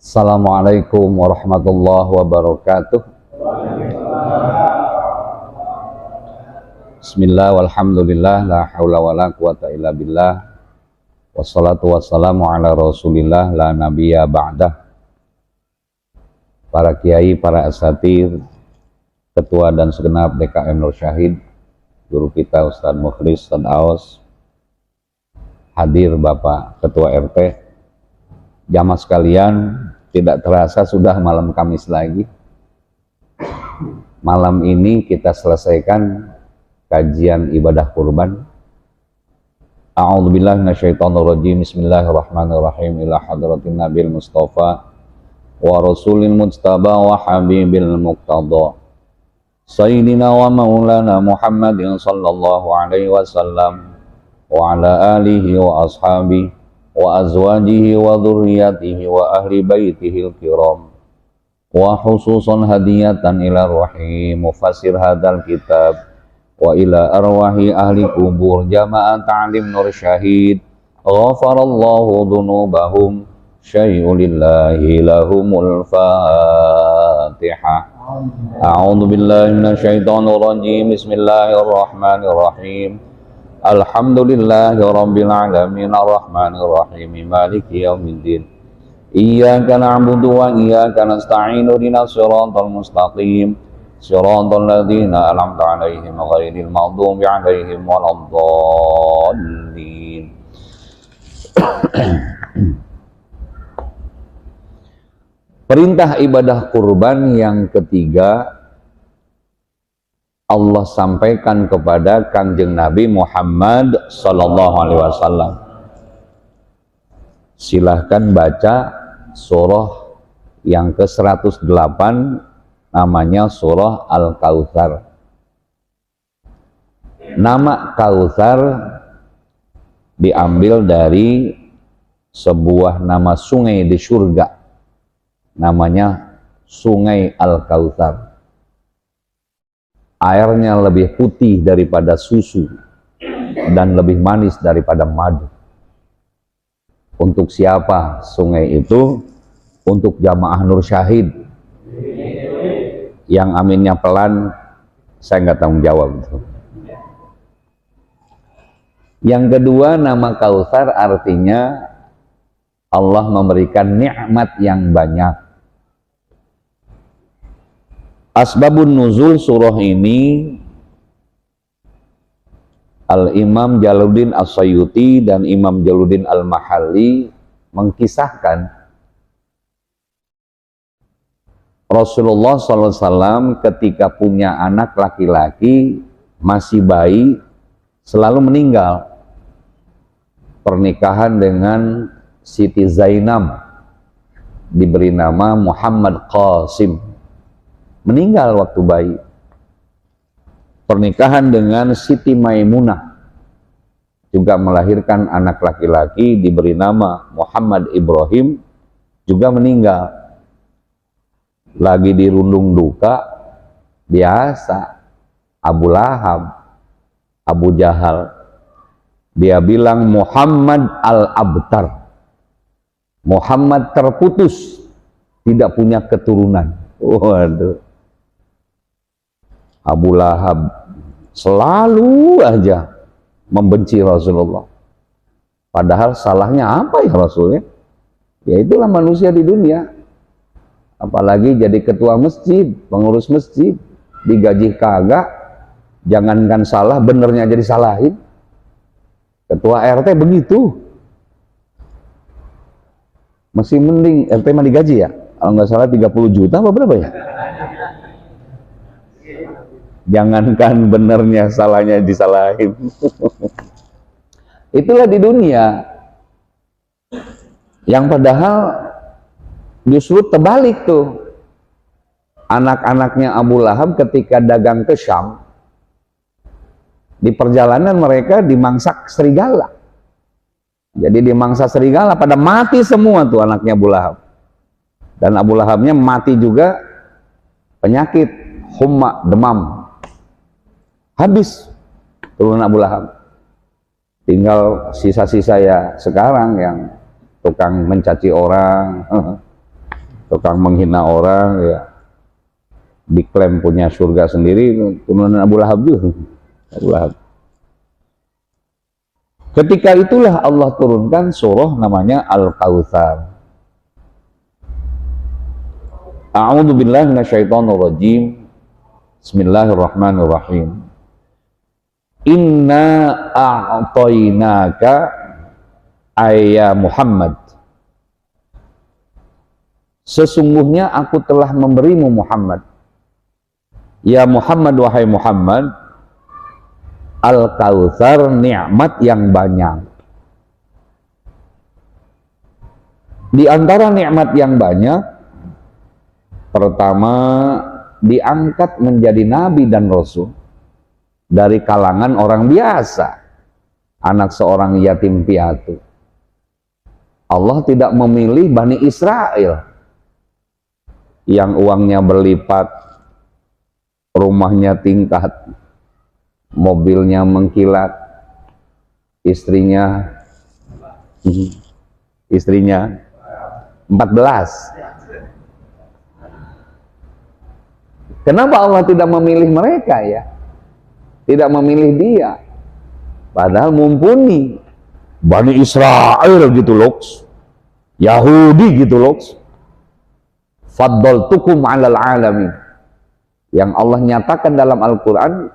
Assalamualaikum warahmatullahi wabarakatuh. Bismillah walhamdulillah la haula wala quwata illa billah. Wassalatu wassalamu ala rasulillah la nabiyya ba'dah. Para kiai, para asatir, ketua dan segenap DKM Nur Syahid, guru kita Ustadz Mukhlis, Ustadz Aos, hadir Bapak Ketua RT, jamaah sekalian, tidak terasa sudah malam Kamis lagi. Malam ini kita selesaikan kajian ibadah kurban. A'udzubillahi minasyaitonirrajim. Bismillahirrahmanirrahim. Ila hadratin Nabil Mustafa wa Rasulil Mujtaba wa Habibil Muqtada Sayyidina wa Maulana Muhammadin sallallahu alaihi wasallam wa ala alihi wa ashabihi wa azwajihi wa dhurriyyatihi wa ahli baitihil kiram wa khususan hadiyatan ila ruhi mufassir hadal kitab wa ila arwahi ahli kubur jamaah ta'lim Nur Syahid ghafarallahu dhunubahum syai'ulillahi lahumul fatihah. A'udzu billahi minasyaitonir rajim. Bismillahirrahmanirrahim. Alhamdulillahi rabbil alamin arrahmanir rahim maliki yaumiddin iyyaka na'budu wa iyyaka nasta'in ihdinas siratal mustaqim siratal ladzina an'amta 'alaihim ghairil maghdubi 'alaihim waladdallin. Perintah ibadah kurban yang ketiga Allah sampaikan kepada Kanjeng Nabi Muhammad sallallahu alaihi wasallam. Silahkan baca surah yang ke-108, namanya surah Al-Kautsar. Nama Kautsar diambil dari sebuah nama sungai di surga, namanya Sungai Al-Kautsar. Airnya lebih putih daripada susu dan lebih manis daripada madu. Untuk siapa sungai itu? Untuk jamaah Nur Syahid. Yang aminnya pelan, saya nggak tanggung jawab. Yang kedua, nama Kautsar artinya Allah memberikan nikmat yang banyak. Asbabun nuzul surah ini Al-Imam Jalaluddin As-Suyuti dan Imam Jalaluddin Al-Mahalli mengkisahkan Rasulullah SAW ketika punya anak laki-laki masih bayi selalu meninggal. Pernikahan dengan Siti Zainab diberi nama Muhammad Qasim, meninggal waktu bayi. Pernikahan dengan Siti Maimunah juga melahirkan anak laki-laki diberi nama Muhammad Ibrahim, juga meninggal. Lagi dirundung duka biasa, Abu Lahab, Abu Jahal, dia bilang Muhammad al-Abtar, Muhammad terputus, tidak punya keturunan. Waduh, Abu Lahab selalu aja membenci Rasulullah. Padahal salahnya apa ya Rasulnya? Ya itulah manusia di dunia. Apalagi jadi ketua masjid, pengurus masjid, digaji kagak, jangankan salah, benernya jadi salahin. Ketua RT begitu. Masih mending RT mah digaji ya? Kalau nggak salah 30 juta apa berapa ya? Jangankan benernya, salahnya disalahin. Itulah di dunia. Yang padahal justru terbalik tuh. Anak-anaknya Abu Lahab ketika dagang ke Syam, di perjalanan mereka dimangsa serigala. Jadi dimangsa serigala, pada mati semua tuh anaknya Abu Lahab. Dan Abu Lahabnya mati juga penyakit humma, demam. Habis turunan Abu Lahab. Tinggal sisa-sisa ya sekarang yang tukang mencaci orang, tukang menghina orang ya, diklaim punya surga sendiri, turunan Abu Lahab juga. Abu Lahab. Ketika itulah Allah turunkan surah namanya Al-Kautsar. A'udzu billahi minasyaitonir rajim. Bismillahirrahmanirrahim. Inna a'tainaka ayya Muhammad. Sesungguhnya aku telah memberimu Muhammad. Ya Muhammad, wahai Muhammad, Al-Kautsar, nikmat yang banyak. Di antara nikmat yang banyak, pertama, diangkat menjadi nabi dan rasul dari kalangan orang biasa, anak seorang yatim piatu. Allah tidak memilih Bani Israel yang uangnya berlipat, rumahnya tingkat, mobilnya mengkilat, istrinya 14. Kenapa Allah tidak memilih mereka ya? Tidak memilih dia. Padahal mumpuni. Bani Israel gitu loh. Yahudi gitu loh. Faddaltukum 'alal 'alamin. Yang Allah nyatakan dalam Al-Quran,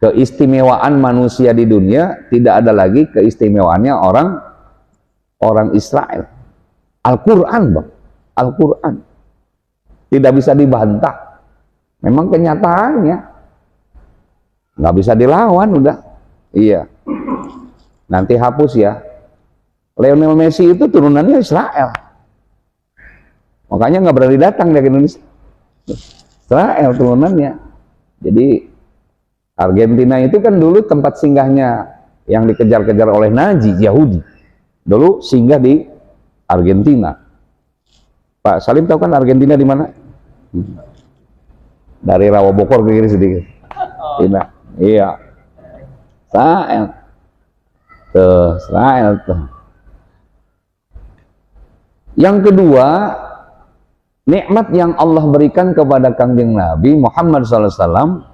keistimewaan manusia di dunia tidak ada lagi keistimewaannya orang Israel. Al-Quran bang, Al-Quran tidak bisa dibantah. Memang kenyataannya nggak bisa dilawan udah. Iya. Nanti hapus ya. Lionel Messi itu turunannya Israel. Makanya nggak berani datang dari Indonesia. Israel turunannya. Jadi Argentina itu kan dulu tempat singgahnya yang dikejar-kejar oleh Nazi Yahudi. Dulu singgah di Argentina. Pak Salim tahu kan Argentina di mana? Dari Rawa Bogor ke kiri sedikit. Iya. Israel. Tuh, Israel tuh. Yang kedua, nikmat yang Allah berikan kepada Kangjeng Nabi Muhammad SAW,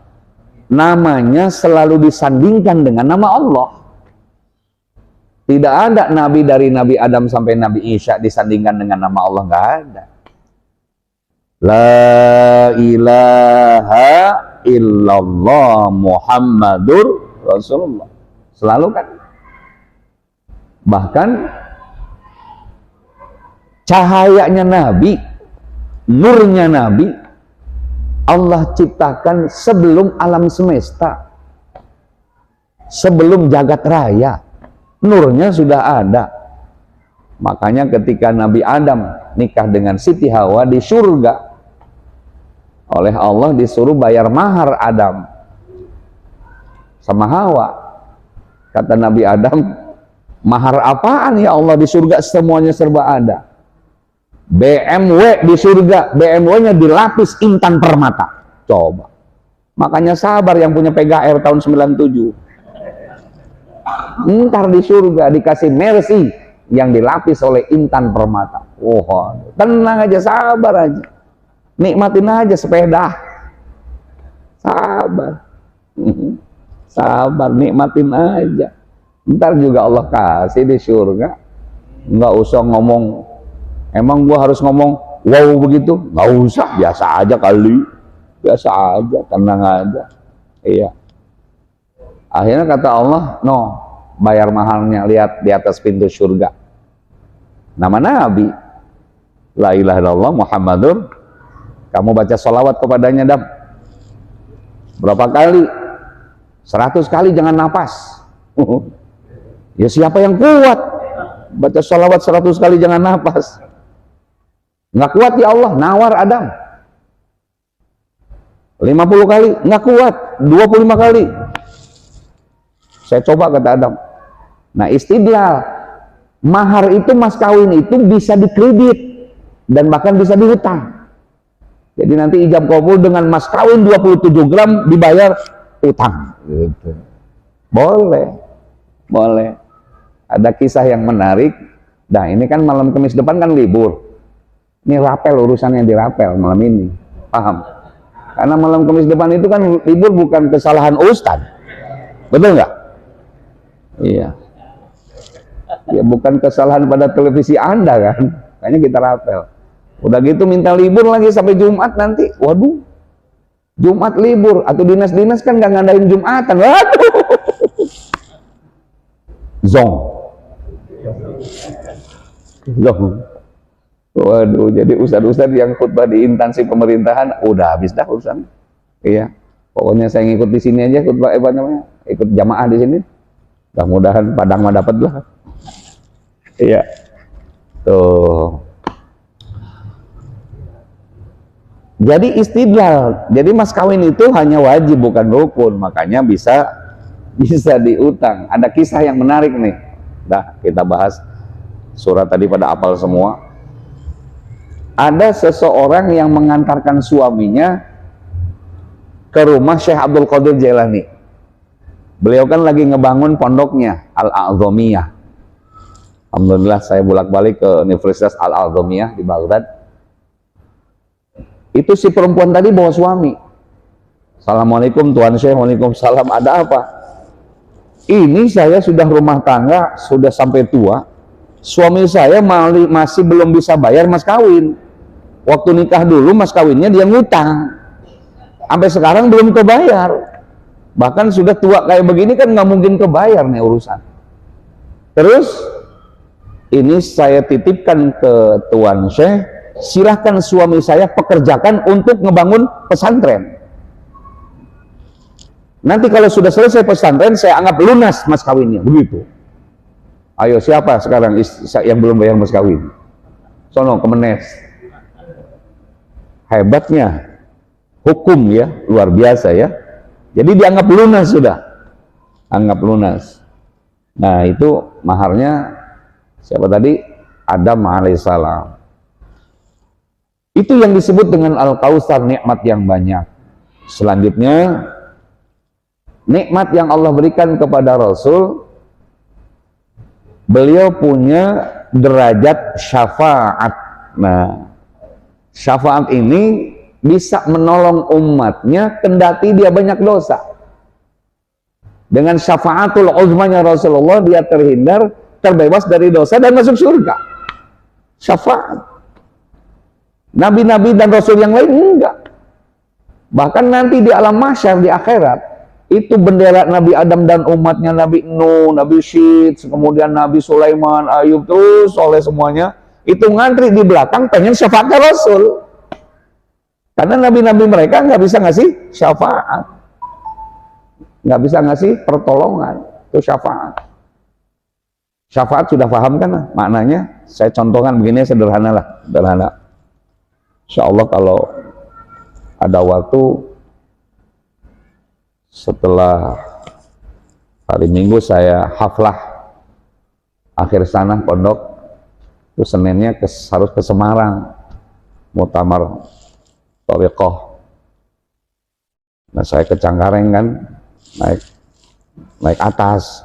namanya selalu disandingkan dengan nama Allah. Tidak ada nabi dari Nabi Adam sampai Nabi Isa disandingkan dengan nama Allah, nggak ada. La ilaha illallah Muhammadur Rasulullah. Selalu kan. Bahkan cahayanya Nabi, nurnya Nabi, Allah ciptakan sebelum alam semesta, sebelum jagat raya, nurnya sudah ada. Makanya ketika Nabi Adam nikah dengan Siti Hawa di surga, oleh Allah disuruh bayar mahar Adam sama Hawa. Kata Nabi Adam, mahar apaan ya Allah, di surga semuanya serba ada. BMW di surga, BMW-nya dilapis intan permata. Coba. Makanya sabar yang punya PGR tahun 97. Ntar di surga dikasih Mercy yang dilapis oleh intan permata. Oh, tenang aja, sabar aja. Nikmatin aja sepeda. Sabar. Sabar, nikmatin aja. Ntar juga Allah kasih di surga. Nggak usah ngomong, emang gua harus ngomong wow begitu? Nggak usah, biasa aja kali. Biasa aja, tenang aja. Iya. Akhirnya kata Allah, no, bayar mahalnya, lihat di atas pintu surga. Nama Nabi, la ilaha illallah Muhammadur. Kamu baca sholawat kepadanya, Dam. Berapa kali? 100 kali, jangan napas. Ya siapa yang kuat? Baca sholawat 100 kali jangan napas. Nggak kuat ya Allah, nawar Adam. 50 kali, nggak kuat. 25 kali. Saya coba, kata Adam. Nah, istidlal. Mahar itu, mas kawin itu bisa dikredit dan bahkan bisa dihutang. Jadi nanti ijab kabul dengan mas kawin 27 gram dibayar utang. Gitu. Boleh. Boleh. Ada kisah yang menarik. Nah, ini kan malam Kamis depan kan libur. Ini rapel, urusannya dirapel malam ini, paham? Karena malam Kamis depan itu kan libur, bukan kesalahan Ustadz, betul nggak? Iya. Ya bukan kesalahan pada televisi Anda kan, kayaknya kita rapel. Udah gitu minta libur lagi sampai Jumat nanti, waduh, Jumat libur, atau dinas-dinas kan nggak ngadain Jumatan, waduh, zong. Waduh, jadi ustadz-ustadz yang khutbah di instansi pemerintahan udah habis dah urusan. Iya, pokoknya saya ngikut di sini aja khutbah, apa namanya, ikut jamaah di sini. Mudah-mudahan Padang mah dapat lah. Iya, tuh. Jadi istidlal, jadi mas kawin itu hanya wajib bukan rukun, makanya bisa diutang. Ada kisah yang menarik nih. Dah kita bahas surat tadi pada apal semua. Ada seseorang yang mengantarkan suaminya ke rumah Syekh Abdul Qadir Jailani. Beliau kan lagi ngebangun pondoknya Al-A'zamiyah. Alhamdulillah saya bolak-balik ke Universitas Al-A'zamiyah di Baghdad. Itu si perempuan tadi bawa suami. Assalamualaikum Tuan Syekh. Waalaikumsalam. Ada apa? Ini saya sudah rumah tangga, sudah sampai tua. Suami saya masih belum bisa bayar mas kawin. Waktu nikah dulu mas kawinnya dia ngutang, sampai sekarang belum kebayar. Bahkan sudah tua kayak begini kan nggak mungkin kebayar nih urusan. Terus ini saya titipkan ke Tuan Syekh, silahkan suami saya pekerjakan untuk ngebangun pesantren. Nanti kalau sudah selesai pesantren saya anggap lunas mas kawinnya, begitu. Ayo siapa sekarang yang belum bayar mas kawin? Sono Kemenes. Hebatnya hukum ya, luar biasa ya. Jadi dianggap lunas sudah, anggap lunas. Nah itu maharnya siapa tadi? Adam alaihissalam. Itu yang disebut dengan Al-Kautsar, nikmat yang banyak. Selanjutnya nikmat yang Allah berikan kepada Rasul, beliau punya derajat syafaat. Nah, syafaat ini bisa menolong umatnya kendati dia banyak dosa. Dengan syafaatul uzmanya Rasulullah dia terhindar, terbebas dari dosa dan masuk surga. Syafaat. Nabi-nabi dan Rasul yang lain enggak. Bahkan nanti di alam mahsyar, di akhirat, itu bendera Nabi Adam dan umatnya, Nabi Nuh, Nabi Syed, kemudian Nabi Sulaiman, Ayub, terus oleh semuanya itu ngantri di belakang pengen syafaatnya Rasul. Karena nabi-nabi mereka nggak bisa ngasih syafaat, nggak bisa ngasih pertolongan. Itu syafaat. Syafaat sudah paham kan maknanya? Saya contohkan begini, sederhana lah, sederhana. Insya Allah kalau ada waktu setelah hari Minggu saya haflah akhir sana pondok, itu Seninnya harus ke Semarang, muktamar Thariqah. Nah saya ke Cengkareng kan, naik atas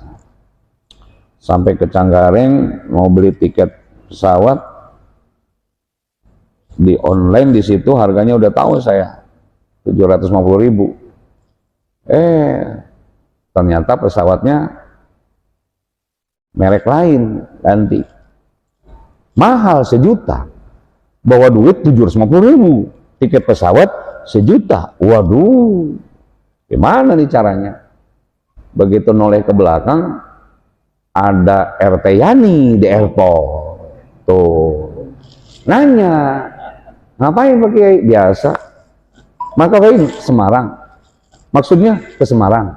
sampai ke Cengkareng, mau beli tiket pesawat di online, di situ harganya udah tahu saya 750.000. Ternyata pesawatnya merek lain, ganti, mahal 1 juta, bawa duit 750.000, tiket pesawat 1 juta. Waduh, gimana nih caranya? Begitu noleh ke belakang ada RT Yani di airport, tuh nanya, ngapain pakai? Biasa, maka pakai Semarang. Maksudnya ke Semarang.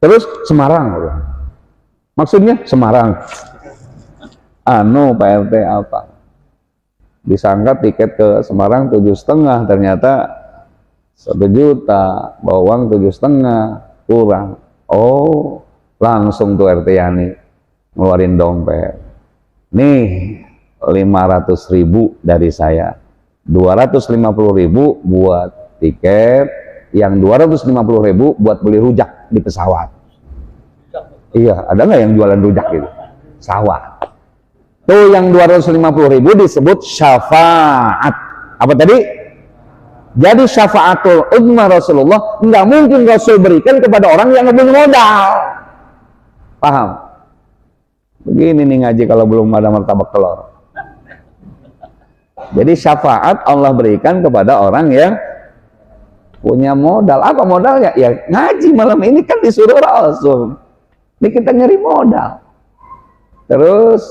Terus Semarang, maksudnya Semarang. Pak RT apa? Disangka tiket ke Semarang 7,5, ternyata 1 juta, bawa uang 7,5 kurang. Oh, langsung tuh RT Yani ngeluarin dompet. Nih 500.000 dari saya, 250.000 buat tiket, yang 250.000 buat beli rujak di pesawat. Iya, ada nggak yang jualan rujak gitu? Pesawat. Tuh yang 250.000 disebut syafaat. Apa tadi? Jadi syafaatul uzma Rasulullah nggak mungkin Rasul berikan kepada orang yang nggak punya modal. Paham? Begini nih ngaji kalau belum ada martabak telur. Jadi syafaat Allah berikan kepada orang yang punya modal. Apa modalnya? Ya ngaji malam ini kan disuruh Rasul. Ini kita nyari modal. Terus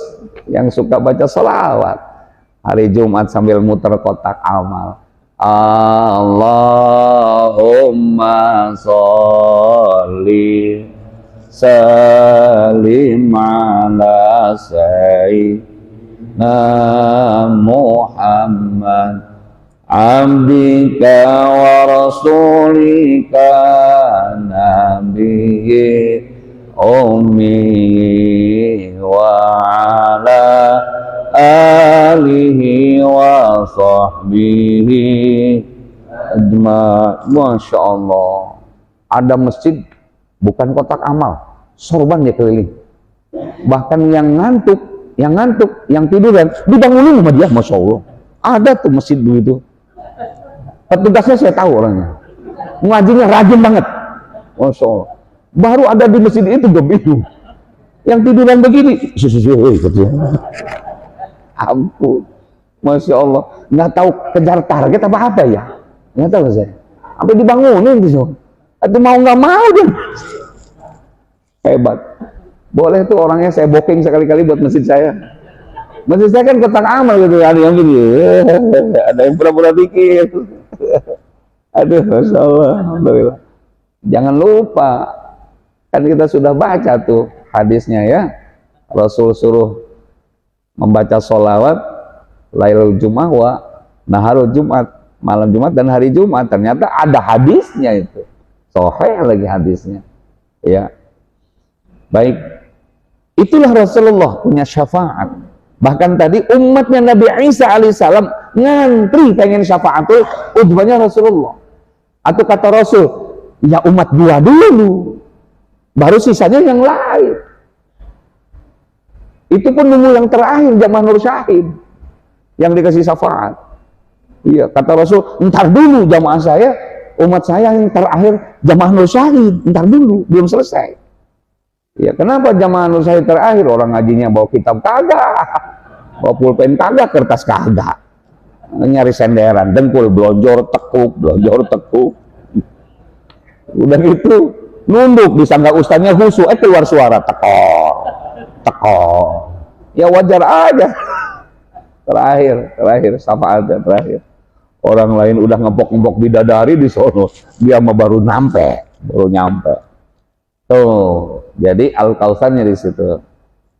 yang suka baca sholawat hari Jumat sambil muter kotak amal. Allahumma sholli salim ala sayyidina Muhammad abdika wa rasulika nabiyyi ummi wa ala alihi wa sahbihi ajma'. Masya Allah, ada masjid bukan kotak amal, sorban dia keliling. Bahkan yang ngantuk, yang tiduran dibangunin sama dia. Masya Allah, ada tuh masjid begitu. Petugasnya saya tahu orangnya, ngajinya rajin banget. Masya Allah, baru ada di masjid itu udah bingung. Yang tiduran begini, ampun, Masya Allah, nggak tahu kejar target apa ya, nggak tahu saya. Sampai dibangunin gitu, itu mau nggak mau dia. Hebat. Boleh tuh orangnya saya booking sekali-kali buat masjid saya. Masjid saya kan kotak amal gitu, ada yang gini, ada yang pura-pura dikit. Aduh, Masya Allah, alhamdulillah. Jangan lupa, kan kita sudah baca tuh hadisnya ya, Rasul suruh membaca sholawat Lailul Jum'ah wa Naharul Jumat, malam Jumat dan hari Jumat. Ternyata ada hadisnya itu, sahih lagi hadisnya ya. Baik, itulah Rasulullah punya syafaat. Bahkan tadi umatnya Nabi Isa alaihissalam ngantri pengen syafaatul udhwanya Rasulullah. Atau kata Rasul, ya umat gua dulu, baru sisanya yang lain. Itu pun nunggu yang terakhir zaman Nur Syahid yang dikasih syafaat. Iya, kata Rasul, ntar dulu jamaah saya, umat saya yang terakhir jamaah Nur Syahid, ntar dulu, belum selesai. Ya, kenapa jamaah Nur Syahid terakhir? Orang ngajinya bawa kitab kagak, bawa pulpen kagak, kertas kagak, nyari senderan, dengkul blonjor tekuk, udah gitu nunduk, disangka ustaznya khusyuk, keluar suara tekor. Ya wajar aja. Terakhir syafaatnya terakhir. Orang lain udah ngempok-ngempok bidadari di sono, dia mah baru nyampe. Tuh, jadi Al-Kautsarnya di situ.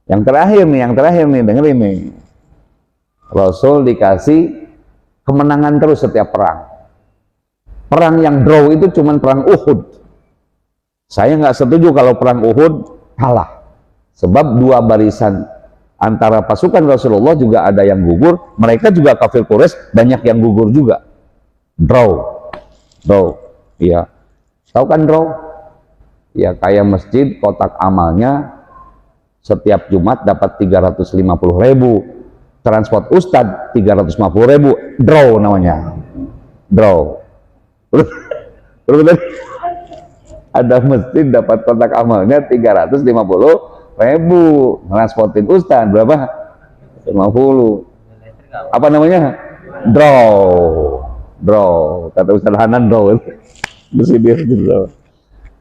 Yang terakhir nih, dengerin nih. Rasul dikasih kemenangan terus setiap perang. Perang yang draw itu cuman perang Uhud. Saya nggak setuju kalau perang Uhud kalah. Sebab dua barisan antara pasukan Rasulullah juga ada yang gugur, mereka juga kafir Quraisy banyak yang gugur juga. Draw, iya. Tahu kan draw? Ya kayak masjid kotak amalnya setiap Jumat dapat 350.000, transport ustadz 350.000, draw namanya. Draw. Terus ada masjid dapat kotak amalnya 350.000, transportin ustadz berapa? 50. Apa namanya? Draw. Kata Ustadz Hanan draw. Draw.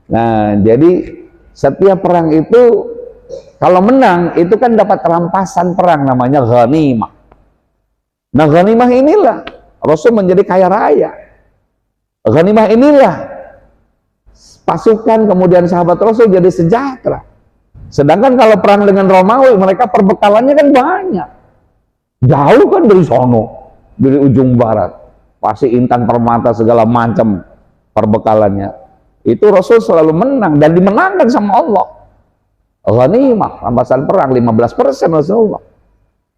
Nah, jadi setiap perang itu kalau menang itu kan dapat rampasan perang namanya ghanimah. Nah, ghanimah inilah Rasul menjadi kaya raya. Ghanimah inilah pasukan kemudian sahabat Rasul jadi sejahtera. Sedangkan kalau perang dengan Romawi, mereka perbekalannya kan banyak. Jauh kan dari sono, dari ujung barat. Pasti intan permata segala macam perbekalannya. Itu Rasul selalu menang dan dimenangkan sama Allah. Ghanimah, rampasan perang 15% Rasulullah.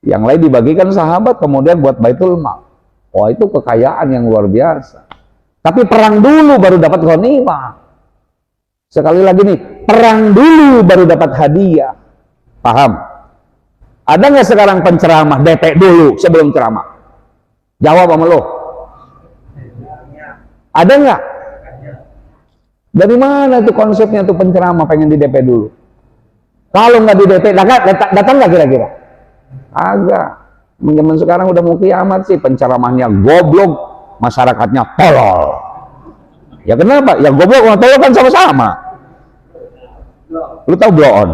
Yang lain dibagikan sahabat kemudian buat Baitul Mal. Wah, itu kekayaan yang luar biasa. Tapi perang dulu baru dapat ghanimah. Sekali lagi nih, perang dulu baru dapat hadiah. Paham? Ada nggak sekarang penceramah DP dulu sebelum ceramah? Jawab sama lo. Ada nggak? Dari mana tuh konsepnya tuh penceramah pengen di DP dulu? Kalau nggak di DP, datang nggak kira-kira? Agak. Zaman sekarang udah mau kiamat sih, penceramahnya goblok, masyarakatnya tolol. Ya kenapa? Ya goblok sama tolol kan sama-sama. Lu tahu blow on?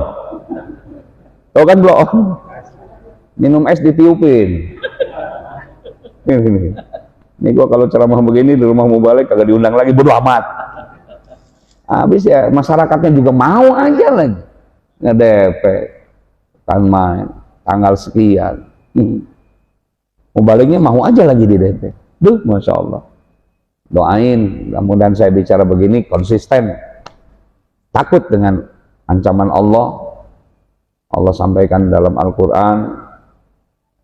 Tahu kan blow on? Minum es ditiupin. Ini gua kalau ceramah begini di rumah mau balik kagak diundang lagi, bodo amat. Habis ya masyarakatnya juga mau aja lagi nge-DP kan main tanggal sekian. Mau baliknya mau aja lagi di DP. Duh, Masya Allah. Doain mudah-mudahan saya bicara begini konsisten, takut dengan ancaman Allah. Allah sampaikan dalam Al-Quran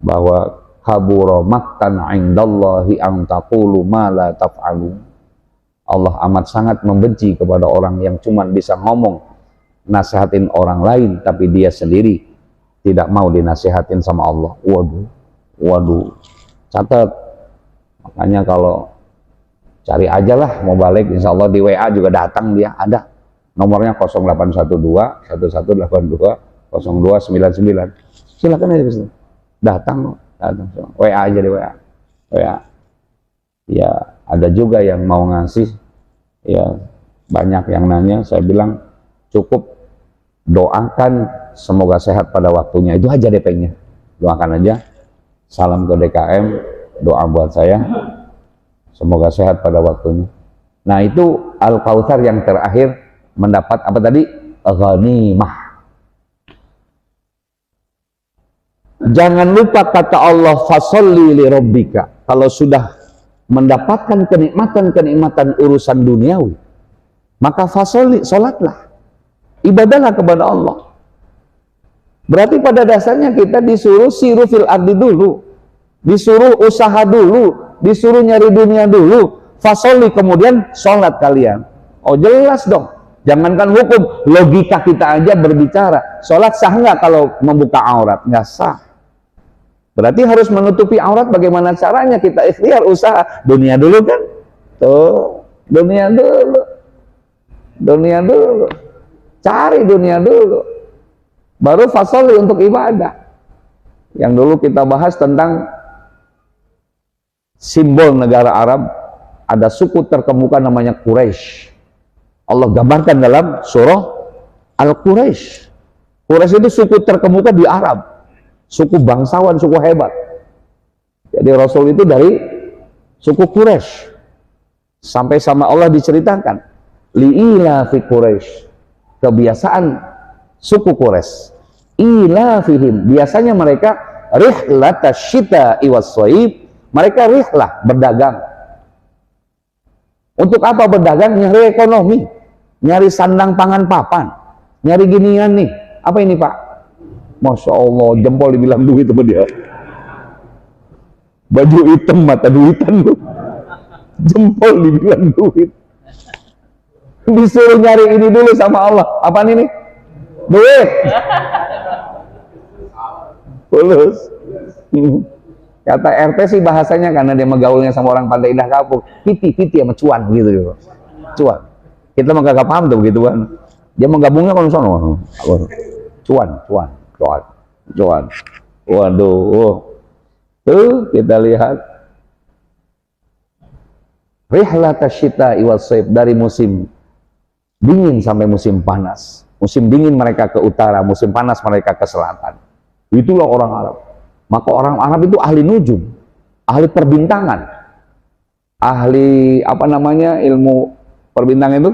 bahwa kabura maktan indallahi an taqulu ma la taf'alu. Allah amat sangat membenci kepada orang yang cuma bisa ngomong nasihatin orang lain tapi dia sendiri tidak mau dinasihatin sama Allah. Waduh, catat. Makanya kalau cari aja lah mau balik, insya Allah di WA juga datang dia, ada nomornya 0812 1182 0299. Silakan aja datang WA aja di WA. Ya ada juga yang mau ngasih, ya banyak yang nanya, saya bilang cukup doakan semoga sehat pada waktunya, itu aja DP-nya. Doakan aja. Salam ke DKM, doa buat saya semoga sehat pada waktunya. Nah itu Al-Kautsar yang terakhir mendapat apa tadi? Ghanimah. Jangan lupa kata Allah, fasolli li rabbika. Kalau sudah mendapatkan kenikmatan-kenikmatan urusan duniawi, maka fasolli, sholatlah, ibadahlah kepada Allah. Berarti pada dasarnya kita disuruh siru fil ardi dulu, disuruh usaha dulu, disuruh nyari dunia dulu, fasolli, kemudian sholat kalian. Oh jelas dong, jangankan hukum, logika kita aja berbicara. Sholat sah nggak kalau membuka aurat? Nggak sah. Berarti harus menutupi aurat. Bagaimana caranya? Kita ikhtiar usaha dunia dulu kan? Tuh, dunia dulu, cari dunia dulu, baru fasoli untuk ibadah. Yang dulu kita bahas tentang simbol negara Arab, ada suku terkemuka namanya Quraisy. Allah gambarkan dalam surah Al-Quraisy. Quraisy itu suku terkemuka di Arab, suku bangsawan, suku hebat. Jadi Rasul itu dari suku Quraisy. Sampai sama Allah diceritakan, li'ila fi Quraisy, kebiasaan suku Quraisy, ilafihim, biasanya mereka rihlatasyita iwas-shaib, mereka rihlah, berdagang. Untuk apa berdagang? Nyari ekonomi, nyari sandang pangan papan, nyari ginian nih. Apa ini Pak? Masya Allah, jempol dibilang duit sama dia. Baju hitam, mata duitan lu. Jempol dibilang duit. Disuruh nyari ini dulu sama Allah. Apaan ini? Duit. Tulus. Kata RT sih bahasanya, karena dia menggaulnya sama orang Pantai Indah Kapuk, piti sama cuan gitu. Cuan. Kita mah gak paham tuh begitu kan. Dia menggabungnya kalau sono. Cuan. Waduh. Tuh kita lihat. Rihlatasyita iwas-shaib, dari musim dingin sampai musim panas. Musim dingin mereka ke utara, musim panas mereka ke selatan. Itulah orang Arab. Maka orang Arab itu ahli nujum, ahli perbintangan, ahli apa namanya, ilmu perbintangan itu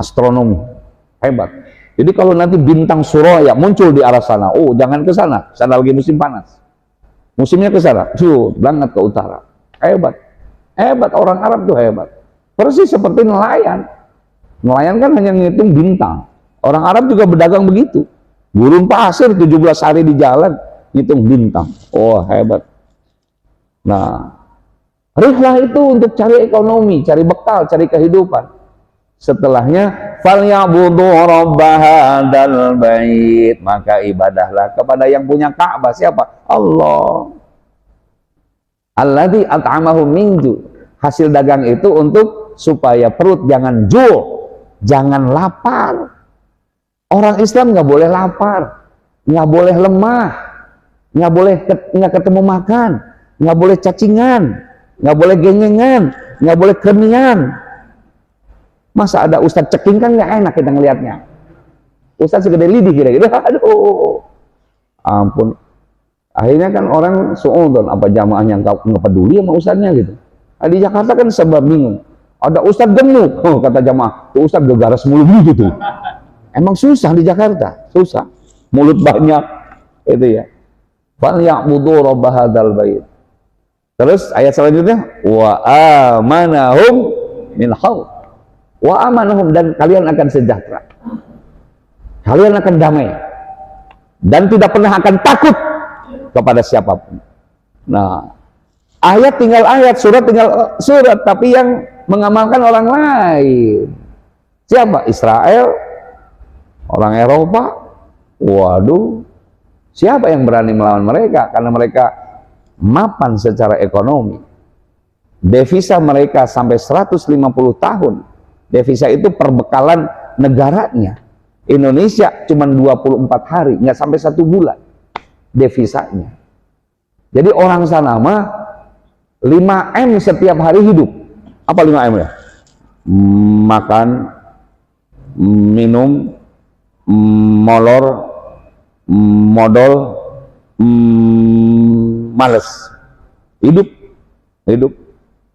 astronomi, hebat. Jadi kalau nanti bintang Suraya muncul di arah sana, oh jangan ke sana, sana lagi musim panas. Musimnya ke sana, banget ke utara. Hebat orang Arab tuh hebat. Persis seperti nelayan. Nelayan kan hanya ngitung bintang. Orang Arab juga berdagang begitu. Gurun pasir 17 hari di jalan, ngitung bintang. Oh hebat. Nah, rihlah itu untuk cari ekonomi, cari bekal, cari kehidupan. Setelahnya falyabudu rabb hadzal bait, maka ibadahlah kepada yang punya Ka'bah. Siapa? Allah. Alladzi at'amahum min ju'. Hasil dagang itu untuk supaya perut jangan jangan lapar. Orang Islam nggak boleh lapar, nggak boleh lemah, nggak boleh nggak ketemu makan, nggak boleh cacingan, nggak boleh gengengan, nggak boleh kremian. Masa ada ustadz ceking kan nggak enak kita ngelihatnya. Ustadz segede lidih kira-kira, aduh, ampun. Akhirnya kan orang suudon, apa jamaahnya nggak peduli sama ustadznya gitu. Nah, di Jakarta kan sebab bingung. Ada ustadz gemuk, kata jamaah, tuh ustadz gegaras mulu gitu. Emang susah di Jakarta, susah. Mulut banyak, itu ya. Falyabudu rabb hadzal bait. Terus ayat selanjutnya, wa amanahum min khauf. Wa amanahum, dan kalian akan sejahtera. Kalian akan damai. Dan tidak pernah akan takut kepada siapapun. Nah, ayat tinggal ayat, surat tinggal surat, tapi yang mengamalkan orang lain. Siapa? Israel, orang Eropa. Waduh, siapa yang berani melawan mereka? Karena mereka mapan secara ekonomi. Devisa mereka sampai 150 tahun. Devisa itu perbekalan negaranya. Indonesia cuma 24 hari, nggak sampai 1 bulan devisanya. Jadi orang sana mah 5M setiap hari hidup. Apa 5M ya? Makan, minum, molor, modal, males. Hidup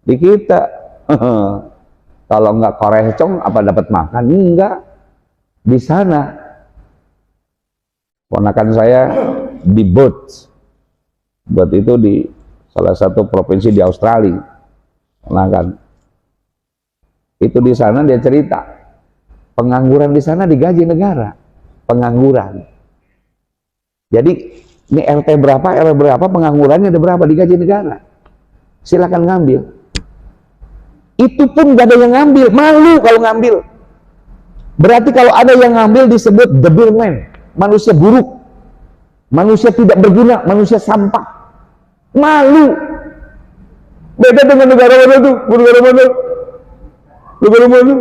di kita. Kalau nggak korecong apa dapat makan? Enggak. Di sana ponakan saya di Bots. Buat itu di salah satu provinsi di Australia. Ponakan itu di sana dia cerita, pengangguran di sana digaji negara. Pengangguran. Jadi ini RT berapa, RW berapa, penganggurannya ada berapa, digaji negara. Silakan ngambil. Itu pun gak ada yang ngambil, malu kalau ngambil. Berarti kalau ada yang ngambil disebut debil man, manusia buruk, manusia tidak berguna, manusia sampah. Malu. Beda dengan negara mana tuh? Negara mana? Negara mana?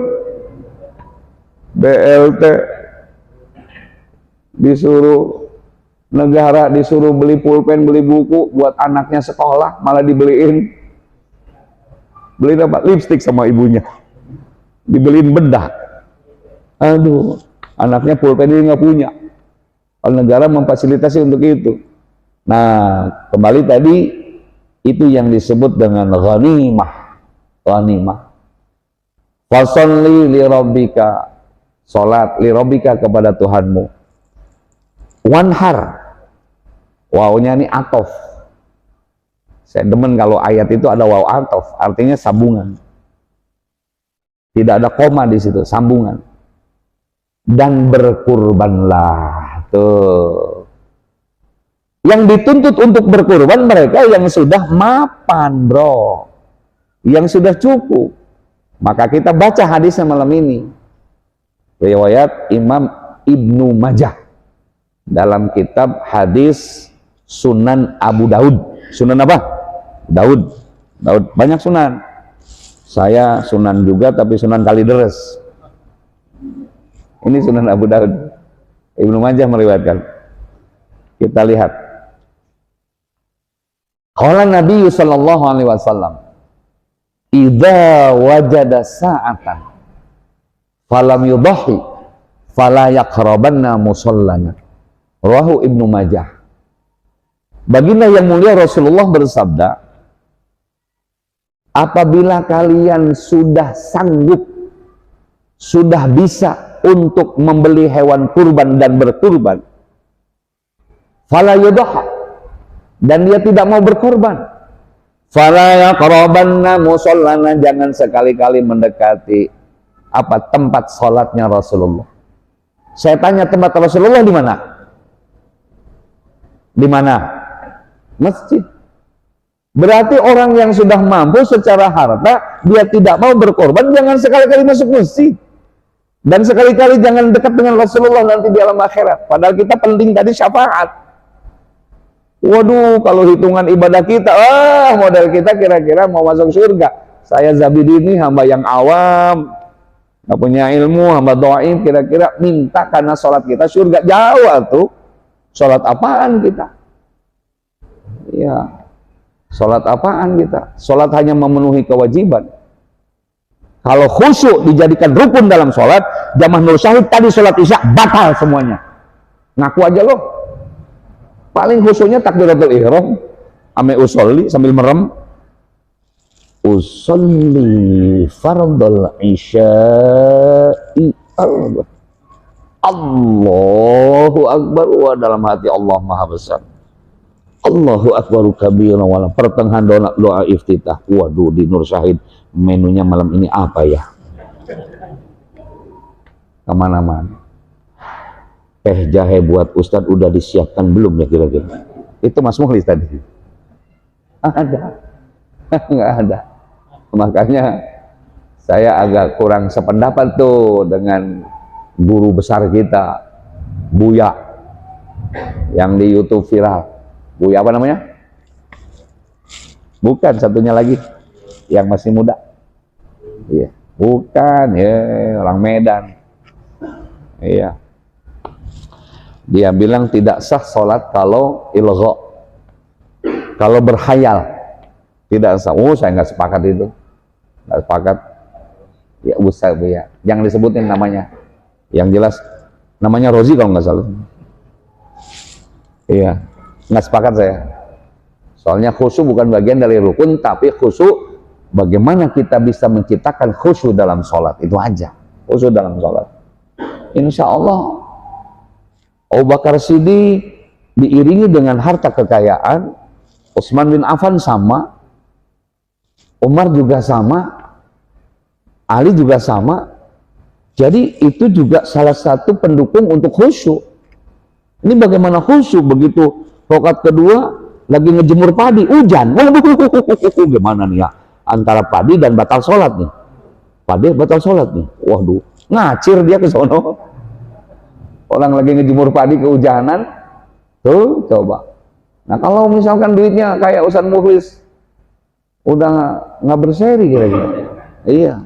BLT disuruh negara, disuruh beli pulpen, beli buku buat anaknya sekolah, malah dibeliin. Beli apa? Lipstik sama ibunya. Dibeliin bedak. Aduh, anaknya pulpen ini nggak punya. Kalau negara memfasilitasi untuk itu. Nah, kembali tadi itu yang disebut dengan ghanimah. Ghanimah. Fasholli li rabbika, salat li rabbika kepada Tuhanmu. Wanhar. Wawnya ini atof. Saya demen kalau ayat itu ada waw atof, artinya sambungan. Tidak ada koma di situ, sambungan. Dan berkurbanlah. Tuh. Yang dituntut untuk berkurban mereka yang sudah mapan, bro. Yang sudah cukup. Maka kita baca hadisnya malam ini. Riwayat Imam Ibnu Majah. Dalam kitab hadis Sunan Abu Daud. Sunan apa? Daud. Banyak sunan. Saya sunan juga, tapi Sunan Kalideres. Ini Sunan Abu Daud. Ibnu Majah meriwayatkan. Kita lihat. Qala Nabi sallallahu alaihi wasallam, "Idza wajada sa'atan falam yudhi fala yaqrabanna musallana." Rawahu Ibnu Majah. Baginda yang mulia Rasulullah bersabda, apabila kalian sudah sanggup, sudah bisa untuk membeli hewan kurban dan berkurban, fala yudhha, dan dia tidak mau berkorban, fala yaqrabanna musallana, jangan sekali-kali mendekati apa tempat sholatnya Rasulullah. Saya tanya, tempat Rasulullah di mana? Di mana? Masjid. Berarti orang yang sudah mampu secara harta, dia tidak mau berkorban, jangan sekali-kali masuk masjid. Dan sekali-kali jangan dekat dengan Rasulullah nanti di alam akhirat. Padahal kita penting tadi syafaat. Waduh, kalau hitungan ibadah kita, model kita kira-kira mau masuk surga. Saya Zabidi ini hamba yang awam, nggak punya ilmu, hamba doain, kira-kira minta karena sholat kita surga. Jauh tuh. Sholat apaan kita? Ya, sholat apaan kita? Sholat hanya memenuhi kewajiban. Kalau khusyuk dijadikan rukun dalam sholat, jamaah nur syahid tadi sholat isya batal semuanya. Ngaku aja loh. Paling khusyuknya takbiratul ihram, ame usolli sambil merem. Usolli fardal isya'i Allahu akbar wa dalam hati Allah maha besar. Allahu akbaru kabira wala pertengahan doa iftitah. Waduh, di nur syahid menunya malam ini apa ya? Kemana-mana. Jahe buat Ustadz udah disiapkan belum ya kira-kira? Itu Mas Mukhlis tadi. Ada. Nggak ada. Makanya saya agak kurang sependapat tuh dengan guru besar kita, Buya, yang di YouTube viral. Buya apa namanya? Bukan, satunya lagi yang masih muda. Iya, bukan, ya orang Medan. Iya. Dia bilang tidak sah sholat kalau ilgha. Kalau berhayal tidak sah. Oh, saya nggak sepakat itu. Nggak sepakat. Ya usah ya. Jangan disebutin namanya. Yang jelas namanya Rozi kalau nggak salah. Iya, nggak sepakat saya. Soalnya khusyuk bukan bagian dari rukun, tapi khusyuk bagaimana kita bisa menciptakan khusyuk dalam sholat, itu aja. Khusyuk dalam sholat. Insya Allah Abu Bakar Siddiq diiringi dengan harta kekayaan, Utsman bin Affan sama, Umar juga sama, Ali juga sama. Jadi itu juga salah satu pendukung untuk khusyuk. Ini bagaimana khusyuk begitu rakaat kedua lagi ngejemur padi, hujan. Waduh, gimana nih ya? Antara padi dan batal sholat nih. Padi batal sholat nih. Waduh, ngacir dia ke sono. Orang lagi ngejemur padi kehujanan. Tuh, coba. Nah, kalau misalkan duitnya kayak Ustaz Mukhlis udah nggak berseri kira-kira. Iya.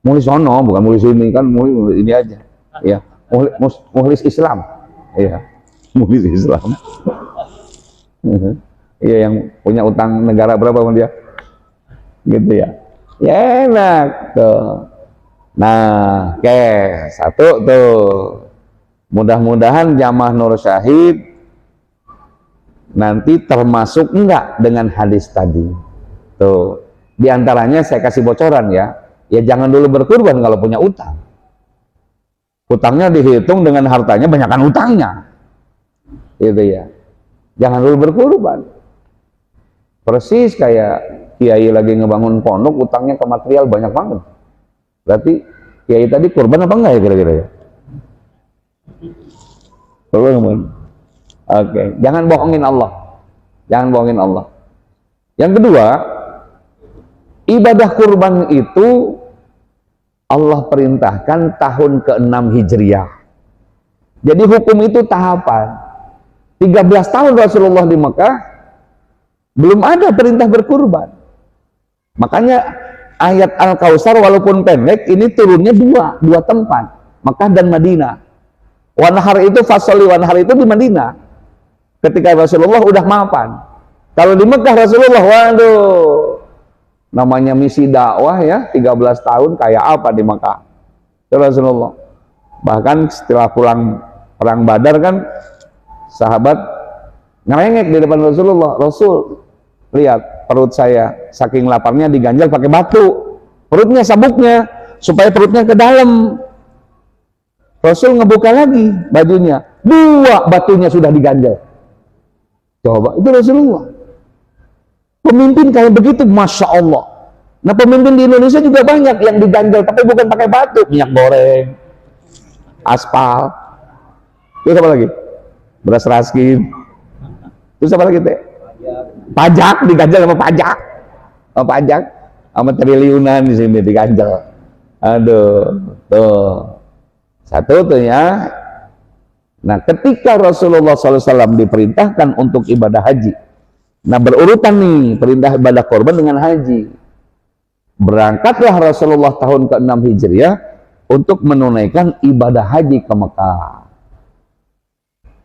Mukhlis sono, bukan Mukhlis ini, kan Mukhlis ini aja. Iya, Mukhlis Islam. Iya. Mukhlis Islam. Iya, yang punya utang negara berapa sama dia? Gitu ya. Ya enak tuh. Nah, oke, satu tuh. Mudah-mudahan jamaah nur syahid nanti termasuk enggak dengan hadis tadi. Tuh. Di antaranya saya kasih bocoran ya. Ya jangan dulu berkurban kalau punya utang. Utangnya dihitung dengan hartanya, banyakkan utangnya. Gitu ya. Jangan dulu berkurban. Persis kayak kiai lagi ngebangun pondok, utangnya ke material banyak banget. Berarti kiai tadi kurban apa enggak ya kira-kira ya? Kurban. Oke, jangan bohongin Allah. Jangan bohongin Allah. Yang kedua, ibadah kurban itu Allah perintahkan tahun ke-6 Hijriah. Jadi hukum itu tahapan. 13 tahun Rasulullah di Mekah belum ada perintah berkurban. Makanya ayat Al-Kautsar walaupun pendek ini turunnya dua tempat, Mekah dan Madinah. Wanhar itu fasoli wanhar itu di Madinah. Ketika Rasulullah udah mapan. Kalau di Mekah Rasulullah, waduh, namanya misi dakwah ya, 13 tahun kayak apa di Mekah. Itu Rasulullah. Bahkan setelah pulang perang Badar kan sahabat ngerengek di depan Rasulullah. Rasul, lihat perut saya saking laparnya diganjal pakai batu. Perutnya sabuknya supaya perutnya ke dalam. Rasul ngebuka lagi bajunya, 2 batunya sudah diganjal. Coba, itu Rasulullah. Pemimpin kayak begitu, Masya Allah. Nah, pemimpin di Indonesia juga banyak yang diganjal, tapi bukan pakai batu, minyak goreng, aspal. Terus apa lagi? Beras raskin. Terus apa lagi teh? Pajak, diganjal sama pajak. Sama pajak, sama triliunan di sini diganjal. Aduh, tuh. Satu tuh ya. Nah, ketika Rasulullah SAW diperintahkan untuk ibadah haji, nah berurutan nih perintah ibadah korban dengan haji. Berangkatlah Rasulullah tahun ke-6 Hijriah untuk menunaikan ibadah haji ke Mekah.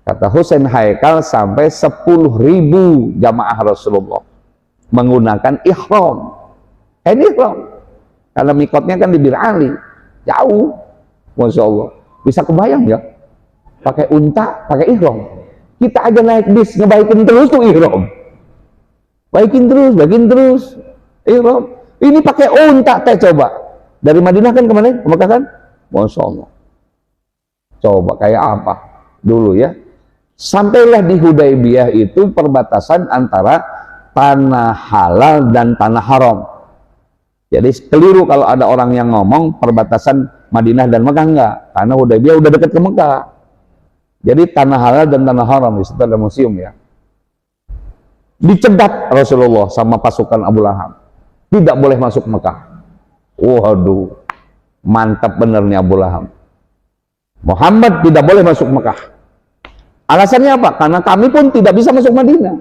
Kata Husain Haikal sampai 10.000 jamaah Rasulullah menggunakan ihram. Ini ihram. Karena mikotnya kan di Bir Ali, jauh. Masya Allah. Bisa kebayang ya? Pakai unta, pakai ihram. Kita aja naik bis, ngebaikin terus tuh ihram. Baikin terus, ihram. Ini pakai unta teh coba. Dari Madinah kan kemana? Ke Mekah kan? Masya Allah. Coba kayak apa dulu ya? Sampailah di Hudaybiyah itu perbatasan antara tanah halal dan tanah haram. Jadi keliru kalau ada orang yang ngomong perbatasan Madinah dan Mekah, enggak. Karena Hudaybiyah udah dekat ke Mekah. Jadi tanah halal dan tanah haram, di situ ada museum ya. Dicegat Rasulullah sama pasukan Abu Lahab. Tidak boleh masuk Mekah. Waduh, mantap bener nih Abu Lahab. Muhammad tidak boleh masuk Mekah. Alasannya apa? Karena kami pun tidak bisa masuk Madinah.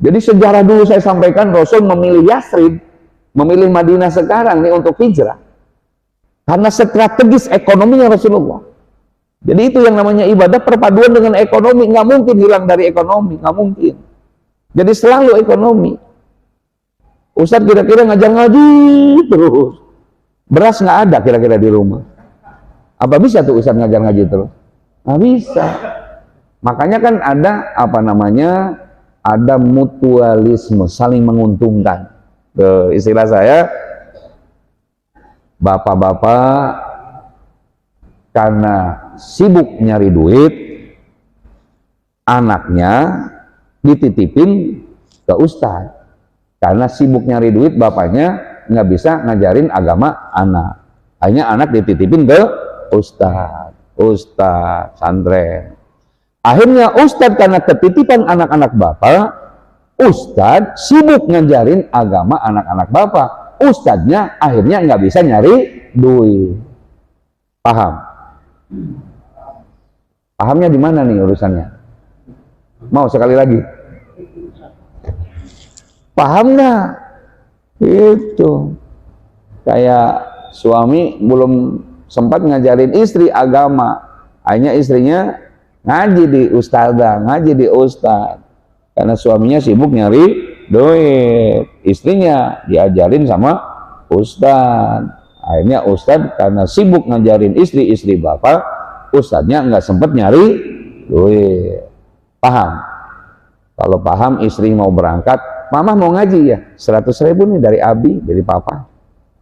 Jadi sejarah dulu saya sampaikan, Rasul memilih Yathrib, memilih Madinah sekarang nih untuk hijrah. Karena strategis ekonominya Rasulullah. Jadi itu yang namanya ibadah perpaduan dengan ekonomi. Nggak mungkin hilang dari ekonomi, nggak mungkin. Jadi selalu ekonomi. Ustadz kira-kira ngajar ngaji terus. Beras nggak ada kira-kira di rumah. Apa bisa tuh Ustadz ngajar ngaji terus? Nggak bisa. Makanya kan ada apa namanya, ada mutualisme, saling menguntungkan. Istilah saya, bapak-bapak karena sibuk nyari duit, anaknya dititipin ke ustadz. Karena sibuk nyari duit, bapaknya nggak bisa ngajarin agama anak. Akhirnya anak dititipin ke ustadz santren. Akhirnya ustadz karena ketitipan anak-anak bapak, ustadz sibuk ngajarin agama anak-anak bapak. Ustadznya akhirnya nggak bisa nyari duit. Paham? Pahamnya di mana nih urusannya? Mau sekali lagi? Paham nggak? Itu kayak suami belum sempat ngajarin istri agama, akhirnya istrinya ngaji di ustadzah, ngaji di ustadz, karena suaminya sibuk nyari duit, istrinya diajarin sama ustadz. Akhirnya ustadz karena sibuk ngajarin istri bapak, ustadznya nggak sempet nyari duit. Paham? Kalau paham, istri mau berangkat, mama mau ngaji ya, 100.000 nih dari abi, dari papa,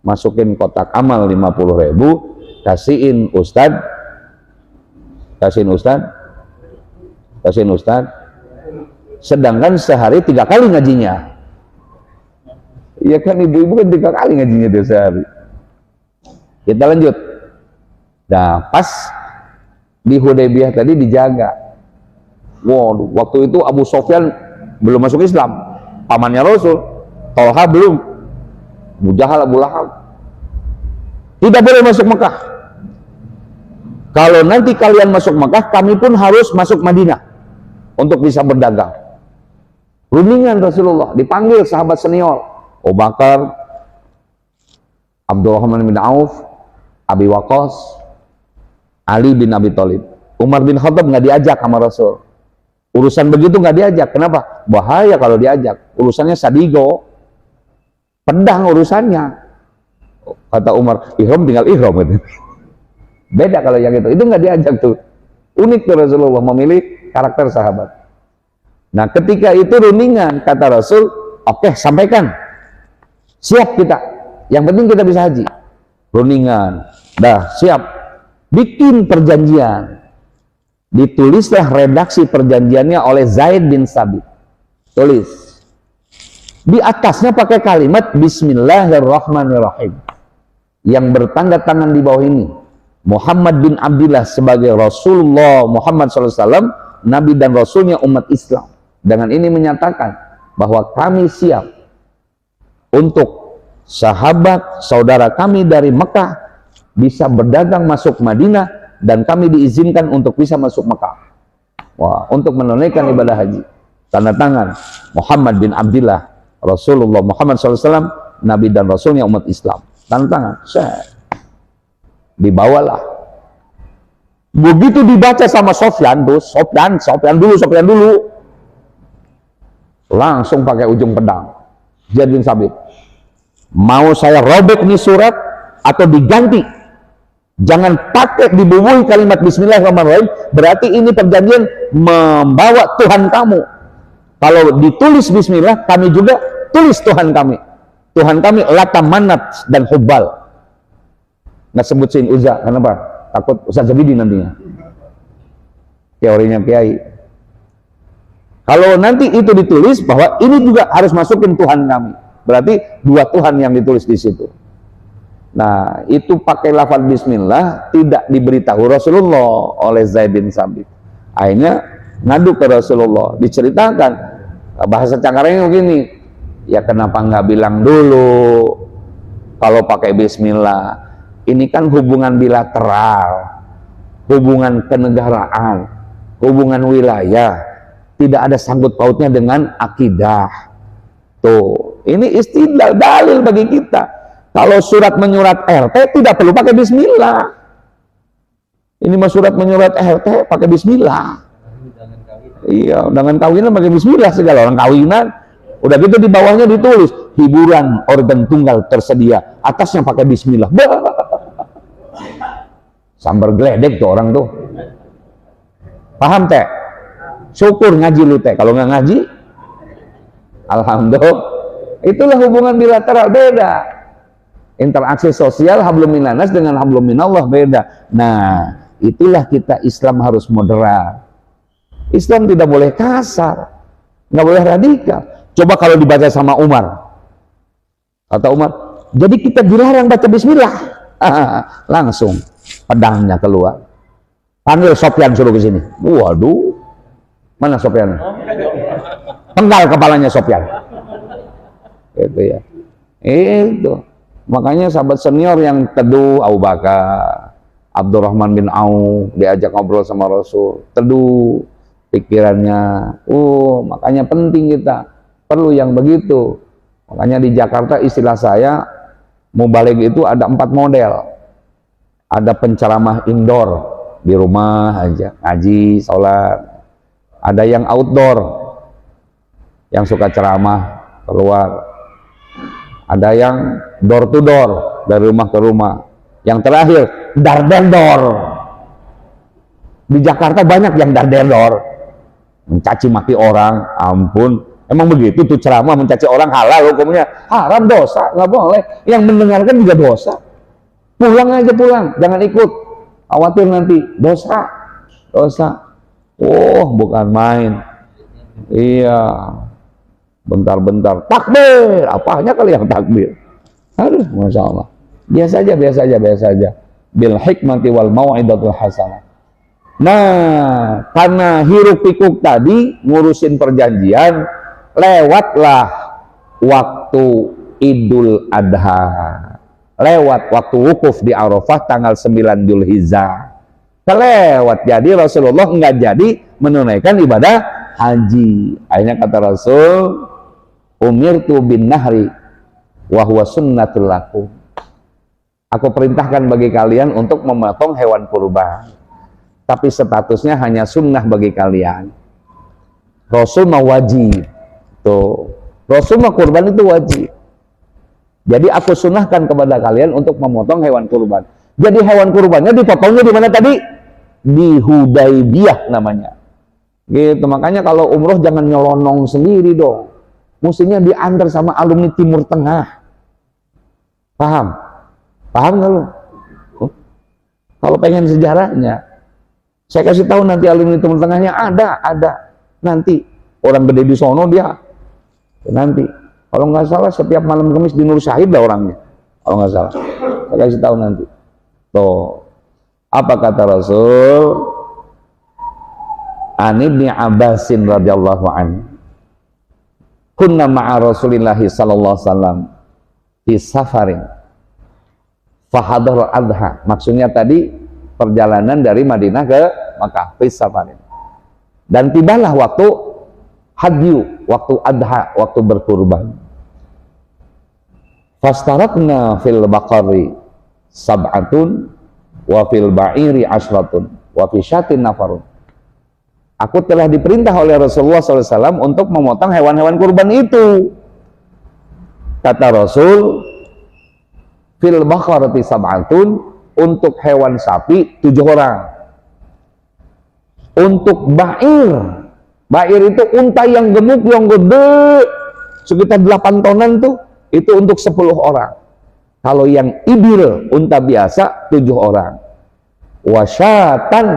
masukin kotak amal 50.000, kasihin ustadz, sedangkan sehari 3 kali ngajinya. Iya kan, ibu-ibu kan 3 kali ngajinya dia sehari. Kita lanjut. Nah, pas di Hudaybiyah tadi dijaga. Waduh, waktu itu Abu Sofyan belum masuk Islam, pamannya Rasul. Tolha belum, Abu Jahal, Abu Lahab. Tidak boleh masuk Mekah. Kalau nanti kalian masuk Mekah, kami pun harus masuk Madinah untuk bisa berdagang. Rundingan Rasulullah, dipanggil sahabat senior, Abu Bakar, Abdurrahman bin Auf, Abi Waqqas, Ali bin Abi Thalib. Umar bin Khattab nggak diajak sama Rasul. Urusan begitu nggak diajak. Kenapa? Bahaya kalau diajak. Urusannya sadigo, pedang urusannya. Kata Umar, ihram tinggal ihram gitu. Beda kalau yang itu nggak diajak tuh. Unik tuh Rasulullah memilih karakter sahabat. Nah, ketika itu rundingan, kata Rasul, oke, sampaikan. Siap kita. Yang penting kita bisa haji. Rundingan. Dah, siap. Bikin perjanjian. Ditulislah redaksi perjanjiannya oleh Zaid bin Sabit. Tulis. Di atasnya pakai kalimat Bismillahirrahmanirrahim. Yang bertanda tangan di bawah ini, Muhammad bin Abdillah sebagai Rasulullah Muhammad SAW, Nabi dan Rasulnya umat Islam. Dengan ini menyatakan bahwa kami siap untuk sahabat saudara kami dari Mekah bisa berdagang masuk Madinah dan kami diizinkan untuk bisa masuk Mekah. Wah, untuk menunaikan ibadah haji. Tanda tangan Muhammad bin Abdillah, Rasulullah Muhammad SAW, Nabi dan Rasulnya umat Islam. Tanda tangan, dibawalah. Begitu dibaca sama Sofyan tuh, Sofyan dulu, langsung pakai ujung pedang. Zaid bin Sabit, mau saya robek nih surat atau diganti? Jangan pakai dibubuhi kalimat Bismillahirrahmanirrahim, berarti ini perjanjian membawa Tuhan kamu. Kalau ditulis Bismillah, kami juga tulis Tuhan kami. Tuhan kami Lata, Manat, dan Hubal. Nggak sebutin Uzza, kenapa? Takut Ustaz Zabidi nantinya. Teorinya Kiai. Kalau nanti itu ditulis bahwa ini juga harus masukin Tuhan kami, berarti dua Tuhan yang ditulis di situ. Nah, itu pakai lafaz Bismillah tidak diberitahu Rasulullah oleh Zaid bin Sabit. Akhirnya ngadu ke Rasulullah, diceritakan bahasa cangkarnya begini, ya kenapa nggak bilang dulu kalau pakai Bismillah? Ini kan hubungan bilateral, hubungan kenegaraan, hubungan wilayah, tidak ada sangkut pautnya dengan akidah. Tuh, ini istidlal, dalil bagi kita. Kalau surat menyurat RT tidak perlu pakai Bismillah. Ini mah surat menyurat RT pakai Bismillah. Iya, undangan kawinan pakai Bismillah segala, orang kawinan. Udah gitu di bawahnya ditulis hiburan organ tunggal tersedia, atasnya pakai Bismillah. Sambar geledek tuh orang tuh. Paham teh? Syukur ngaji lu teh. Kalau nggak ngaji, alhamdulillah. Itulah hubungan bilateral, beda. Interaksi sosial hablum minanas dengan hablum minallah beda. Nah, itulah kita Islam harus moderat. Islam tidak boleh kasar, nggak boleh radikal. Coba kalau dibaca sama Umar, kata Umar, jadi kita dilarang baca Bismillah. Langsung pedangnya keluar. Panggil Sofyan, suruh ke sini. Waduh, mana Sofyan? Penggal kepalanya Sofyan. Itu ya. Itu. Makanya sahabat senior yang teduh, Abu Bakar, Abdurrahman bin Auf, diajak ngobrol sama Rasul, teduh pikirannya. Makanya penting kita perlu yang begitu. Makanya di Jakarta istilah saya, mubalik itu ada 4 model. Ada penceramah indoor, di rumah aja, ngaji, sholat. Ada yang outdoor, yang suka ceramah, keluar. Ada yang door to door, dari rumah ke rumah. Yang terakhir, dar-der-dor. Di Jakarta banyak yang dar-der-dor, mencaci maki orang, ampun. Emang begitu tuh ceramah, mencaci orang halal hukumnya? Haram, dosa, nggak boleh. Yang mendengarkan juga dosa. Pulang aja, pulang, jangan ikut. Khawatir nanti, dosa. Bukan main. Iya. Bentar-bentar takbir, apanya kali yang takbir? Aduh, masya Allah. Biasa aja. Bil hikmati wal mau'idatul hasanah. Nah, karena hiruk pikuk tadi ngurusin perjanjian, lewatlah waktu Idul Adha, lewat waktu wukuf di Arafah tanggal 9 Dzulhijjah. Kelewat, jadi Rasulullah nggak jadi menunaikan ibadah haji. Akhirnya kata Rasul, umirtu bin nahri wa huwa sunnatul lakum. Aku perintahkan bagi kalian untuk memotong hewan kurban, tapi statusnya hanya sunnah bagi kalian. Rasul mah wajib. Tuh, Rasul mah kurban itu wajib. Jadi aku sunnahkan kepada kalian untuk memotong hewan kurban. Jadi hewan kurbannya dipotongnya di mana tadi? Di Hudaybiyah namanya. Gitu, makanya kalau umroh jangan nyelonong sendiri dong. Mestinya diantar sama alumni Timur Tengah. Paham? Paham nggak lu? Kalau pengen sejarahnya, saya kasih tahu nanti alumni Timur Tengahnya ada. Nanti orang gede di sono dia. Nanti, kalau nggak salah setiap malam Kamis di Nur Syahid lah orangnya. Kalau nggak salah, saya kasih tahu nanti. Tuh, apa kata Rasul? An Ibni Abbasin radhiyallahu anhu, kunna ma'a Rasulillahi sallallahu alaihi wasallam fi safarin Fahadhar adha, maksudnya tadi perjalanan dari Madinah ke Makkah, fis safarin. Dan tibalah waktu hadyu, waktu adha, waktu berkurban. Fastarakna fil baqari sab'atun wa fil ba'iri ashratun wa fi syatin nafarun. Aku telah diperintah oleh Rasulullah SAW untuk memotong hewan-hewan kurban itu. Kata Rasul, fil baqarati sab'atun, untuk hewan sapi 7 orang. Untuk ba'ir itu unta yang gemuk yang gede sekitar 8 tonan tuh, itu untuk 10 orang. Kalau yang ibil, unta biasa 7 orang. Wasyatan,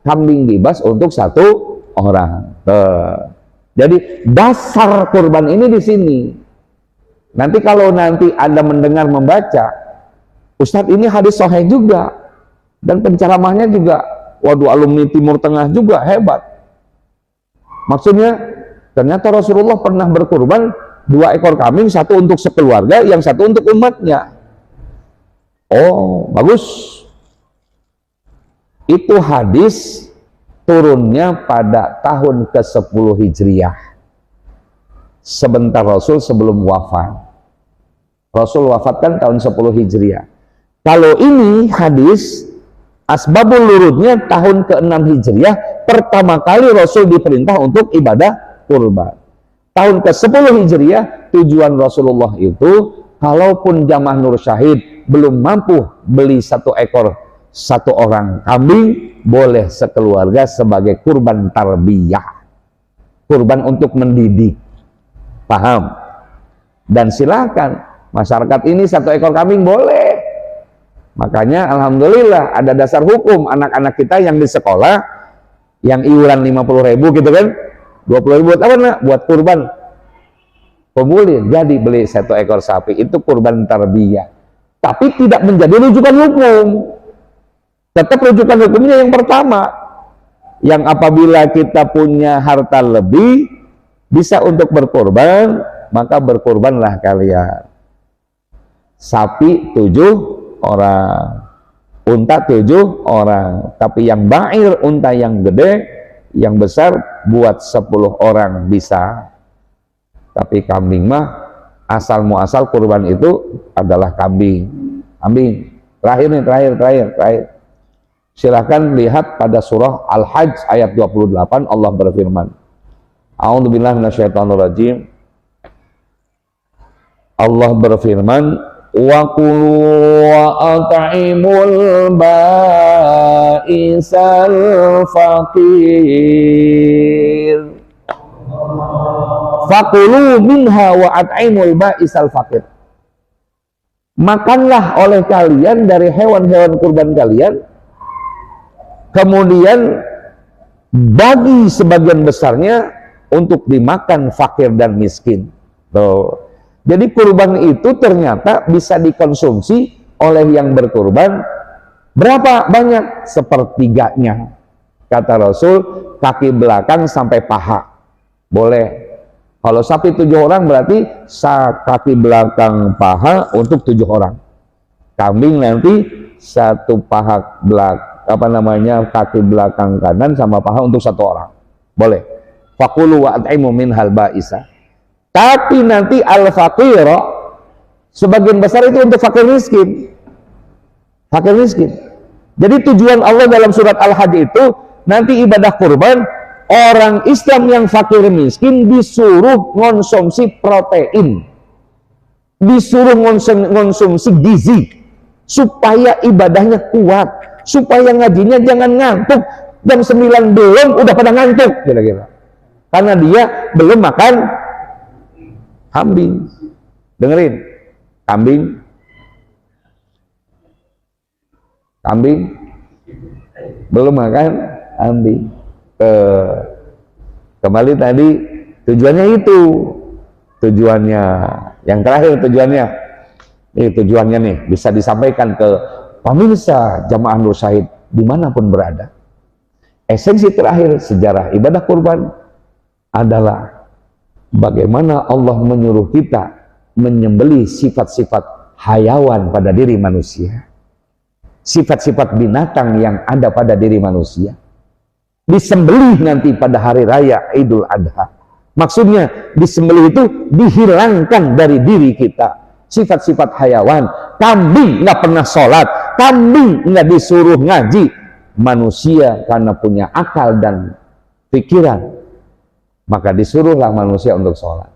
kambing bibas untuk 1 orang. Jadi dasar kurban ini di sini. Nanti kalau nanti Anda mendengar membaca, Ustadz ini hadis sahih juga, dan penceramahnya juga, waduh, alumni Timur Tengah juga hebat. Maksudnya ternyata Rasulullah pernah berkurban 2 ekor kambing, 1 untuk sekeluarga, yang 1 untuk umatnya. Oh, bagus. Itu hadis turunnya pada tahun ke-10 Hijriah, sebentar Rasul sebelum wafat. Rasul wafatkan tahun 10 Hijriah. Kalau ini hadis asbabul nurudnya tahun ke-6 Hijriah, pertama kali Rasul diperintah untuk ibadah kurban. Tahun ke-10 Hijriah, tujuan Rasulullah itu, kalaupun jamaah nur syahid belum mampu beli 1 ekor 1 orang kambing, boleh sekeluarga sebagai kurban tarbiyah, kurban untuk mendidik. Paham? Dan silakan masyarakat ini 1 ekor kambing boleh. Makanya alhamdulillah ada dasar hukum, anak-anak kita yang di sekolah yang iuran 50.000 gitu kan, 20.000 buat apa nak? Buat kurban pembuli, jadi beli 1 ekor sapi, itu kurban tarbiyah. Tapi tidak menjadi rujukan hukum. Tetap rujukan hukumnya yang pertama, yang apabila kita punya harta lebih bisa untuk berkorban, maka berkorbanlah kalian. Sapi 7 orang, unta 7 orang, tapi yang ba'ir, unta yang gede, yang besar, buat 10 orang bisa. Tapi kambing mah asal muasal kurban itu adalah kambing. Terakhir nih, terakhir. Silahkan lihat pada surah Al-Hajj ayat 28, Allah berfirman, A'udzubillahi minasyaitonirrajim. Allah berfirman, wa qulu wa at'imul ba'isal faqir. Fakulu minha wa at'imul ba'isal faqir. Makanlah oleh kalian dari hewan-hewan kurban kalian, kemudian bagi sebagian besarnya untuk dimakan fakir dan miskin. Tuh. Jadi kurban itu ternyata bisa dikonsumsi oleh yang berkurban. Berapa banyak? Sepertiganya. Kata Rasul, kaki belakang sampai paha. Boleh. Kalau sapi 7 orang berarti kaki belakang paha untuk 7 orang. Kambing nanti 1 paha kaki belakang kanan sama paha untuk 1 orang. Boleh. Fakulu wa at'imu minhal ba'isa. Tapi nanti al-faqira sebagian besar itu untuk fakir miskin. Fakir miskin. Jadi tujuan Allah dalam surat Al-Hajj itu nanti ibadah kurban, orang Islam yang fakir miskin disuruh konsumsi protein, disuruh konsumsi gizi supaya ibadahnya kuat, supaya ngajinya jangan ngantuk. Jam 9 belum udah pada ngantuk kira-kira, karena dia belum makan kambing. Dengerin, kambing belum makan kambing. Kembali tadi tujuannya itu, tujuannya yang terakhir, tujuannya nih bisa disampaikan ke pemirsa jamaah Nur Syahid dimanapun berada. Esensi terakhir sejarah ibadah kurban adalah bagaimana Allah menyuruh kita menyembelih sifat-sifat hayawan pada diri manusia, sifat-sifat binatang yang ada pada diri manusia, disembelih nanti pada hari raya Idul Adha. Maksudnya disembelih itu dihilangkan dari diri kita sifat-sifat hayawan. Kambing nggak pernah sholat, kambing nggak disuruh ngaji. Manusia karena punya akal dan pikiran, maka disuruhlah manusia untuk sholat.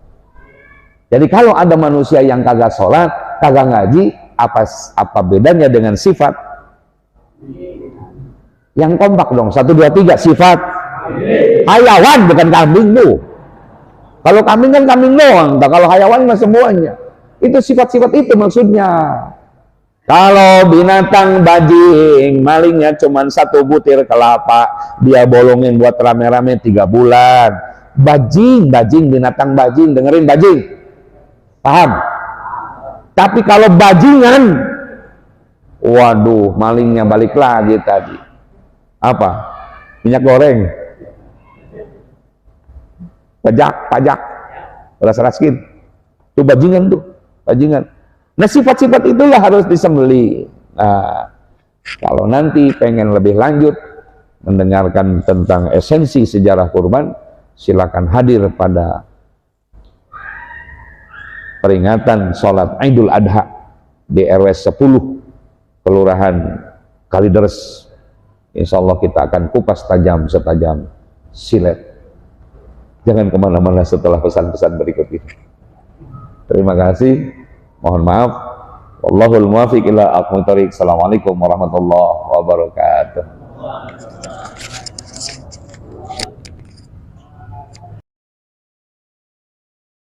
Jadi kalau ada manusia yang kagak sholat, kagak ngaji, apa bedanya dengan sifat? Yang kompak dong, 1, 2, 3, sifat hayawan, bukan kambing tuh. Kalau kambing kan kambing doang, kalau hayawan mah semuanya. Itu sifat-sifat itu maksudnya. Kalau binatang bajing, malingnya cuma 1 butir kelapa, dia bolongin buat rame-rame 3 bulan. Bajing, binatang bajing, dengerin bajing. Paham? Tapi kalau bajingan, waduh, malingnya balik lagi tadi. Apa? Minyak goreng. Pajak. Ras-raskin. Itu bajingan tuh, bajingan. Nah, sifat-sifat itulah harus disembelih. Nah, kalau nanti pengen lebih lanjut mendengarkan tentang esensi sejarah kurban, silakan hadir pada peringatan sholat Idul Adha di RW 10 Kelurahan Kalideres. Insya Allah kita akan kupas tajam setajam silet. Jangan kemana-mana setelah pesan-pesan berikut ini. Terima kasih. Mohon maaf. Wallahul muwaffiq ila aqwamit thoriq. Assalamualaikum warahmatullahi wabarakatuh.